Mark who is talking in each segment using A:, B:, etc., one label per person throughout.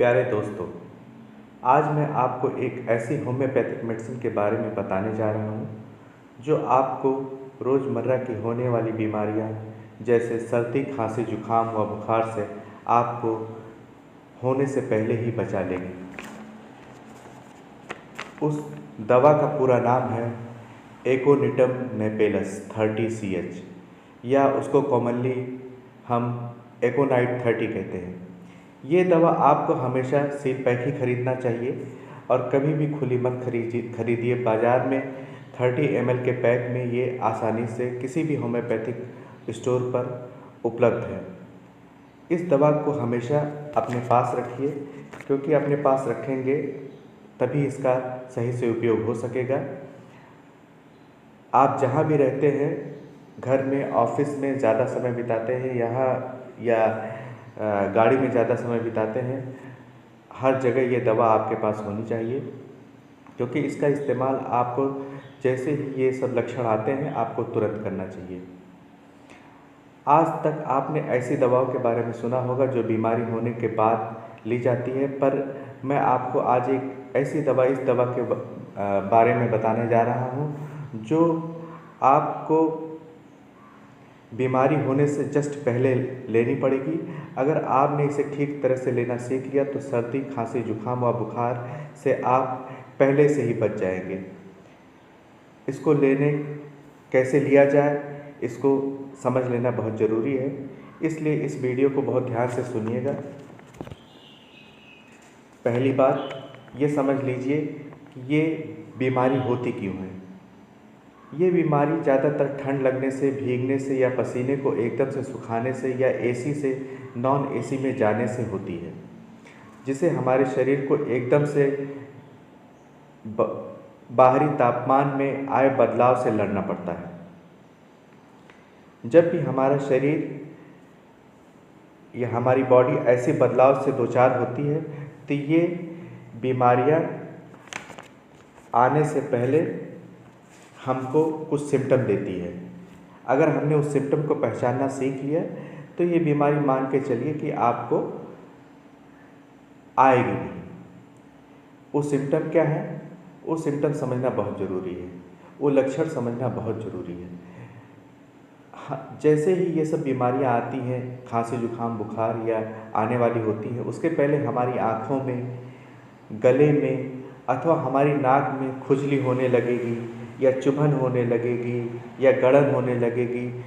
A: प्यारे दोस्तों, आज मैं आपको एक ऐसी होम्योपैथिक मेडिसिन के बारे में बताने जा रहा हूँ जो आपको रोज़मर्रा की होने वाली बीमारियाँ जैसे सर्दी, खांसी, जुकाम व बुखार से आपको होने से पहले ही बचा लेगी। उस दवा का पूरा नाम है एकोनिटम नेपेलस 30CH या उसको कॉमनली हम एकोनाइट 30 कहते हैं। ये दवा आपको हमेशा सील पैक ही खरीदना चाहिए और कभी भी खुली मत खरीदिए। बाज़ार में 30 ml के पैक में ये आसानी से किसी भी होम्योपैथिक स्टोर पर उपलब्ध है। इस दवा को हमेशा अपने पास रखिए, क्योंकि अपने पास रखेंगे तभी इसका सही से उपयोग हो सकेगा। आप जहाँ भी रहते हैं, घर में, ऑफिस में ज़्यादा समय बिताते हैं यहाँ या गाड़ी में ज़्यादा समय बिताते हैं, हर जगह ये दवा आपके पास होनी चाहिए, क्योंकि इसका इस्तेमाल आपको जैसे ही ये सब लक्षण आते हैं आपको तुरंत करना चाहिए। आज तक आपने ऐसी दवाओं के बारे में सुना होगा जो बीमारी होने के बाद ली जाती है, पर मैं आपको आज एक ऐसी दवा, इस दवा के बारे में बताने जा रहा हूँ जो आपको बीमारी होने से जस्ट पहले लेनी पड़ेगी। अगर आपने इसे ठीक तरह से लेना सीख लिया तो सर्दी, खांसी, जुकाम व बुखार से आप पहले से ही बच जाएंगे। इसको लेने कैसे लिया जाए, इसको समझ लेना बहुत ज़रूरी है, इसलिए इस वीडियो को बहुत ध्यान से सुनिएगा। पहली बात ये समझ लीजिए कि ये बीमारी होती क्यों है। ये बीमारी ज़्यादातर ठंड लगने से, भीगने से या पसीने को एकदम से सुखाने से या एसी से नॉन एसी में जाने से होती है, जिसे हमारे शरीर को एकदम से बाहरी तापमान में आए बदलाव से लड़ना पड़ता है। जब भी हमारा शरीर या हमारी बॉडी ऐसे बदलाव से दो चार होती है तो ये बीमारियां आने से पहले हमको कुछ सिम्टम देती है। अगर हमने उस सिम्टम को पहचानना सीख लिया तो ये बीमारी मान के चलिए कि आपको आएगी नहीं। वो सिम्टम क्या है, वो सिम्टम समझना बहुत ज़रूरी है, वो लक्षण समझना बहुत ज़रूरी है। जैसे ही ये सब बीमारियां आती हैं, खांसी, जुकाम, बुखार या आने वाली होती है, उसके पहले हमारी आँखों में, गले में अथवा हमारी नाक में खुजली होने लगेगी या चुभन होने लगेगी या गड़न होने लगेगी,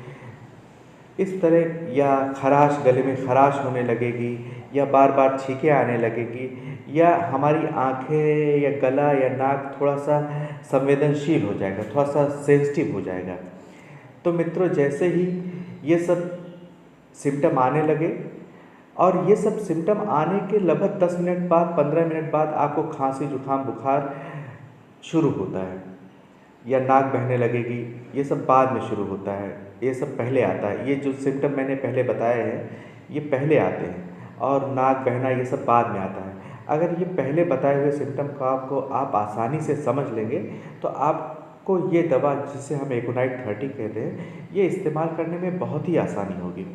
A: इस तरह, या खराश, गले में खराश होने लगेगी या बार बार छींकें आने लगेगी, या हमारी आँखें या गला या नाक थोड़ा सा संवेदनशील हो जाएगा, थोड़ा सा सेंसिटिव हो जाएगा। तो मित्रों, जैसे ही ये सब सिम्टम आने लगे और ये सब सिम्टम आने के लगभग 10 मिनट बाद, 15 मिनट बाद आपको खांसी, जुकाम, बुखार शुरू होता है या नाक बहने लगेगी, ये सब बाद में शुरू होता है, ये सब पहले आता है। ये जो सिम्टम मैंने पहले बताए हैं ये पहले आते हैं और नाक बहना ये सब बाद में आता है। अगर ये पहले बताए हुए सिम्टम को आप आसानी से समझ लेंगे तो आपको ये दवा, जिसे हम एकोनाइट 30 कहते हैं, ये इस्तेमाल करने में बहुत ही आसानी होगी।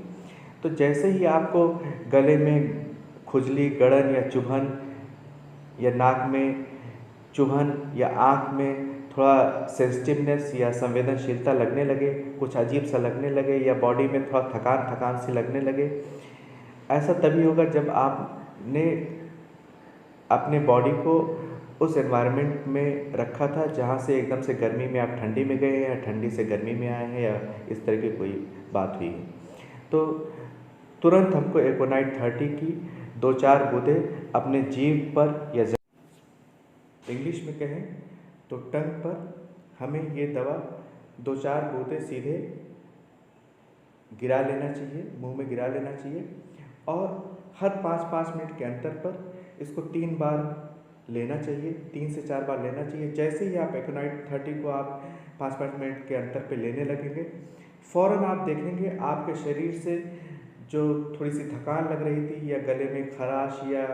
A: तो जैसे ही आपको गले में खुजली, गड़न या चुभन या नाक में चुभन या आँख में थोड़ा सेंसिटिवनेस या संवेदनशीलता लगने लगे, कुछ अजीब सा लगने लगे या बॉडी में थोड़ा थकान थकान सी लगने लगे, ऐसा तभी होगा जब आपने अपने बॉडी को उस एनवायरनमेंट में रखा था जहाँ से एकदम से गर्मी में आप ठंडी में गए हैं या ठंडी से गर्मी में आए हैं या इस तरह की कोई बात हुई है। तो तुरंत हमको एकोनाइट 30 की 2-4 बूंदें अपने जीभ पर या इंग्लिश में कहें तो टंग पर हमें ये दवा 2-4 बूंदें सीधे गिरा लेना चाहिए, मुंह में गिरा लेना चाहिए और हर 5-5 मिनट के अंतर पर इसको 3 बार लेना चाहिए, 3 से 4 बार लेना चाहिए। जैसे ही आप एकोनाइट 30 को आप 5-5 मिनट के अंतर पे लेने लगेंगे, फ़ौरन आप देखेंगे आपके शरीर से जो थोड़ी सी थकान लग रही थी या गले में खराश या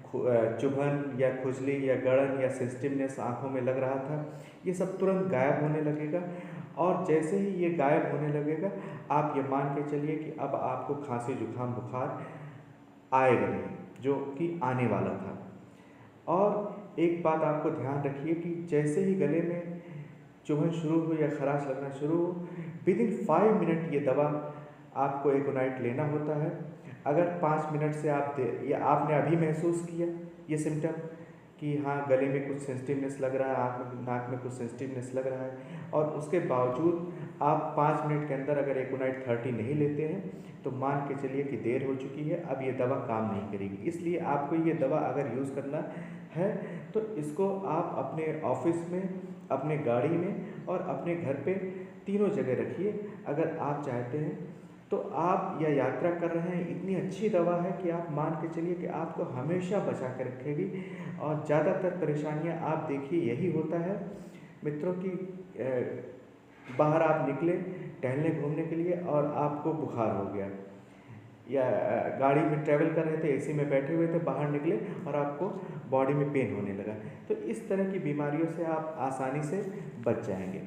A: चुभन या खुजली या गड़न या सेंसिटिवनेस आँखों में लग रहा था, ये सब तुरंत गायब होने लगेगा। और जैसे ही ये गायब होने लगेगा, आप ये मान के चलिए कि अब आपको खांसी, जुकाम, बुखार आएगा नहीं। जो कि आने वाला था। और एक बात आपको ध्यान रखिए कि जैसे ही गले में चुभन शुरू हो या खराश लगना शुरू हो, विदिन 5 मिनट ये दवा आपको एकोनाइट लेना होता है। अगर 5 मिनट से आप दे या आपने अभी महसूस किया ये सिम्टम कि हाँ गले में कुछ सेंसिटिवनेस लग रहा है, आँख में नाक में कुछ सेंसिटिवनेस लग रहा है, और उसके बावजूद आप 5 मिनट के अंदर अगर एकोनाइट 30 नहीं लेते हैं तो मान के चलिए कि देर हो चुकी है, अब ये दवा काम नहीं करेगी। इसलिए आपको ये दवा अगर यूज़ करना है तो इसको आप अपने ऑफिस में, अपने गाड़ी में और अपने घर पे तीनों जगह रखिए। अगर आप चाहते हैं तो आप या यात्रा कर रहे हैं, इतनी अच्छी दवा है कि आप मान के चलिए कि आपको हमेशा बचा के रखेगी। और ज़्यादातर परेशानियां आप देखिए यही होता है मित्रों की बाहर आप निकले टहलने घूमने के लिए और आपको बुखार हो गया, या गाड़ी में ट्रैवल कर रहे थे, एसी में बैठे हुए थे, बाहर निकले और आपको बॉडी में पेन होने लगा। तो इस तरह की बीमारियों से आप आसानी से बच जाएंगे।